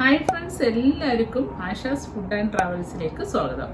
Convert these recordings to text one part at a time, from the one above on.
Hi friends, എല്ലാവർക്കും Asha's food and ട്രാവൽസിലേക്ക് സ്വാഗതം.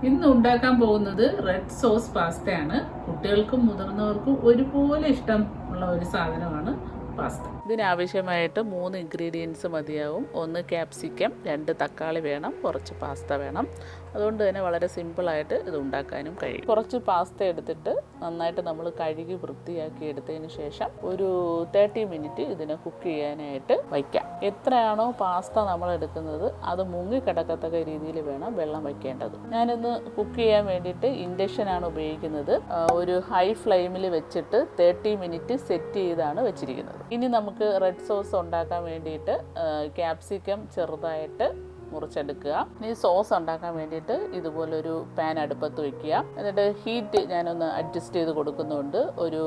ഇന്ന് ഉണ്ടാക്കാൻ പോകുന്നത് റെഡ് സോസ് പാസ്തയാണ്. കുട്ടികൾക്കും മുതിർന്നവർക്കും ഒരുപോലെ ഇഷ്ടമുള്ള ഒരു സാധനമാണ് പാസ്ത. ഇതിനാവശ്യമായിട്ട് 3 ഇൻഗ്രീഡിയൻസ് മതിയാവും. 1 ക്യാപ്സിക്കം, 2 തക്കാളി വേണം, കുറച്ച് പാസ്ത വേണം. അതുകൊണ്ട് തന്നെ വളരെ സിമ്പിളായിട്ട് ഇത് ഉണ്ടാക്കാനും കഴിയും. കുറച്ച് പാസ്ത എടുത്തിട്ട് നന്നായിട്ട് നമ്മൾ കഴുകി വൃത്തിയാക്കി എടുത്തതിന് ശേഷം ഒരു 30 മിനിറ്റ് ഇതിനെ കുക്ക് ചെയ്യാനായിട്ട് വയ്ക്കാം. എത്രയാണോ പാസ്ത നമ്മൾ എടുക്കുന്നത് അത് മുങ്ങിക്കിടക്കത്തക്ക രീതിയിൽ വേണം വെള്ളം വയ്ക്കേണ്ടത്. ഞാനിന്ന് കുക്ക് ചെയ്യാൻ വേണ്ടിയിട്ട് ഇൻഡക്ഷനാണ് ഉപയോഗിക്കുന്നത്. ഒരു ഹൈ ഫ്ലെയിമിൽ വെച്ചിട്ട് 30 മിനിറ്റ് സെറ്റ് ചെയ്താണ് വെച്ചിരിക്കുന്നത്. ഇനി നമുക്ക് റെഡ് സോസ് ഉണ്ടാക്കാൻ വേണ്ടിയിട്ട് ക്യാപ്സിക്കം ചെറുതായിട്ട് മുറിച്ചെടുക്കുക. ഇനി സോസ് ഉണ്ടാക്കാൻ വേണ്ടിയിട്ട് ഇതുപോലൊരു പാൻ അടുപ്പത്ത് വയ്ക്കുക. എന്നിട്ട് ഹീറ്റ് ഞാനൊന്ന് അഡ്ജസ്റ്റ് ചെയ്ത് കൊടുക്കുന്നുണ്ട്, ഒരു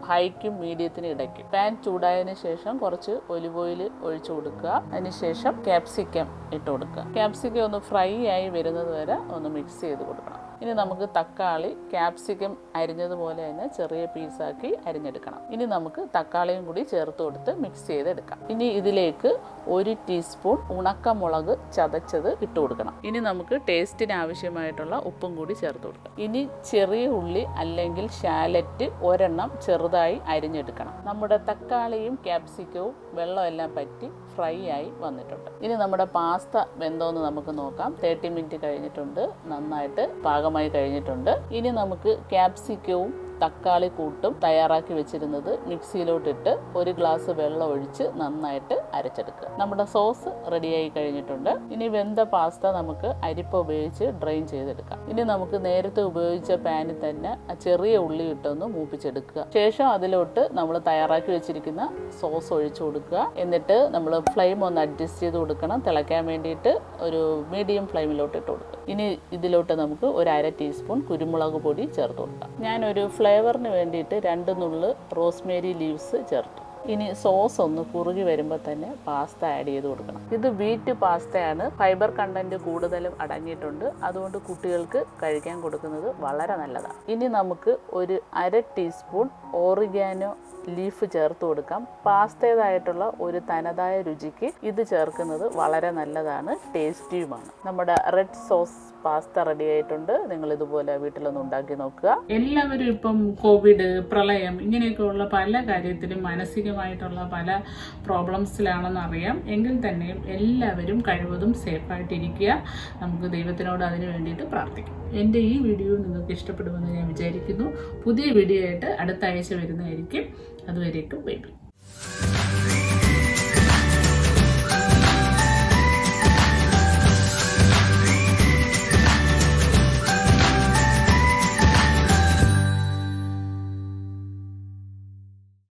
ഹൈക്കും മീഡിയത്തിനും ഇടയ്ക്ക്. പാൻ ചൂടായതിനു ശേഷം കുറച്ച് ഒലിവ് ഓയിൽ ഒഴിച്ചു കൊടുക്കുക. അതിനുശേഷം ക്യാപ്സിക്കം ഇട്ട് കൊടുക്കുക. ക്യാപ്സിക്കം ഒന്ന് ഫ്രൈ ആയി വരുന്നത് വരെ ഒന്ന് മിക്സ് ചെയ്ത് കൊടുക്കണം. ഇനി നമുക്ക് തക്കാളി ക്യാപ്സിക്കം അരിഞ്ഞതുപോലെ തന്നെ ചെറിയ പീസാക്കി അരിഞ്ഞെടുക്കണം. ഇനി നമുക്ക് തക്കാളിയും കൂടി ചേർത്ത് കൊടുത്ത് മിക്സ് ചെയ്തെടുക്കാം. ഇനി ഇതിലേക്ക് 1 ടീസ്പൂൺ ഉണക്കമുളക് ചതച്ചത് ഇട്ട് കൊടുക്കണം. ഇനി നമുക്ക് ടേസ്റ്റിന് ആവശ്യമായിട്ടുള്ള ഉപ്പും കൂടി ചേർത്ത് കൊടുക്കാം. ഇനി ചെറിയ ഉള്ളി അല്ലെങ്കിൽ ഷാലറ്റ് ഒരെണ്ണം ചെറുതായി അരിഞ്ഞെടുക്കണം. നമ്മുടെ തക്കാളിയും ക്യാപ്സിക്കവും വെള്ളമെല്ലാം പറ്റി ഫ്രൈ ആയി വന്നിട്ടുണ്ട്. ഇനി നമ്മുടെ പാസ്ത വെന്തോന്ന് നമുക്ക് നോക്കാം. 30 മിനിറ്റ് കഴിഞ്ഞിട്ടുണ്ട്, നന്നായിട്ട് പാകമായി കഴിഞ്ഞിട്ടുണ്ട്. ഇനി നമുക്ക് ക്യാപ്സിക്കവും തക്കാളി കൂട്ടും തയ്യാറാക്കി വെച്ചിരുന്നത് മിക്സിയിലോട്ടിട്ട് 1 ഗ്ലാസ് വെള്ളം ഒഴിച്ച് നന്നായിട്ട് അരച്ചെടുക്കുക. നമ്മുടെ സോസ് റെഡിയായി കഴിഞ്ഞിട്ടുണ്ട്. ഇനി വെന്ത പാസ്ത നമുക്ക് അരിപ്പ ഉപയോഗിച്ച് ഡ്രെയിൻ ചെയ്തെടുക്കാം. ഇനി നമുക്ക് നേരത്തെ ഉപയോഗിച്ച പാനിൽ തന്നെ ചെറിയ ഉള്ളി ഇട്ടൊന്ന് മൂപ്പിച്ചെടുക്കുക. ശേഷം അതിലോട്ട് നമ്മൾ തയ്യാറാക്കി വെച്ചിരിക്കുന്ന സോസ് ഒഴിച്ചു കൊടുക്കുക. എന്നിട്ട് നമ്മൾ ഫ്ലെയിം ഒന്ന് അഡ്ജസ്റ്റ് ചെയ്ത് കൊടുക്കണം. തിളയ്ക്കാൻ വേണ്ടിയിട്ട് ഒരു മീഡിയം ഫ്ലെയിമിലോട്ട് ഇട്ട് കൊടുക്കുക. ഇനി ഇതിലോട്ട് നമുക്ക് ഒരു 1/2 ടീസ്പൂൺ കുരുമുളക് പൊടി ചേർത്ത് കൊടുക്കാം. ഞാനൊരു ഫ്ലേവറിന് വേണ്ടിയിട്ട് 2 നുള്ള് റോസ്മേരി ലീവ്സ് ചേർത്തു. ഇനി സോസ് ഒന്ന് കുറുകി വരുമ്പോൾ തന്നെ പാസ്ത ആഡ് ചെയ്ത് കൊടുക്കണം. ഇത് വീറ്റ് പാസ്തയാണ്. ഫൈബർ കണ്ടന്റ് കൂടുതലും അടങ്ങിയിട്ടുണ്ട്. അതുകൊണ്ട് കുട്ടികൾക്ക് കഴിക്കാൻ കൊടുക്കുന്നത് വളരെ നല്ലതാണ്. ഇനി നമുക്ക് ഒരു 1/2 ടീസ്പൂൺ ഓറിഗാനോ ലീഫ് ചേർത്ത് കൊടുക്കാം. പാസ്തേതായിട്ടുള്ള ഒരു തനതായ രുചിക്ക് ഇത് ചേർക്കുന്നത് വളരെ നല്ലതാണ്, ടേസ്റ്റിയുമാണ്. നമ്മുടെ റെഡ് സോസ് പാസ്ത റെഡി ആയിട്ടുണ്ട്. നിങ്ങൾ ഇതുപോലെ വീട്ടിലൊന്ന് ഉണ്ടാക്കി നോക്കുക. എല്ലാവരും ഇപ്പം കോവിഡ്, പ്രളയം ഇങ്ങനെയൊക്കെയുള്ള പല കാര്യത്തിലും മാനസികമായിട്ടുള്ള പല പ്രോബ്ലംസിലാണെന്ന് അറിയാം. എങ്കിൽ തന്നെയും എല്ലാവരും കഴിവതും സേഫായിട്ടിരിക്കുക. നമുക്ക് ദൈവത്തിനോട് അതിന് വേണ്ടിയിട്ട് പ്രാർത്ഥിക്കാം. എൻ്റെ ഈ വീഡിയോ നിങ്ങൾക്ക് ഇഷ്ടപ്പെടുമെന്ന് ഞാൻ വിചാരിക്കുന്നു. പുതിയ വീഡിയോ ആയിട്ട് അടുത്ത ആഴ്ച വരുന്നതായിരിക്കും. അതുവരേക്കും ബൈ ബൈ.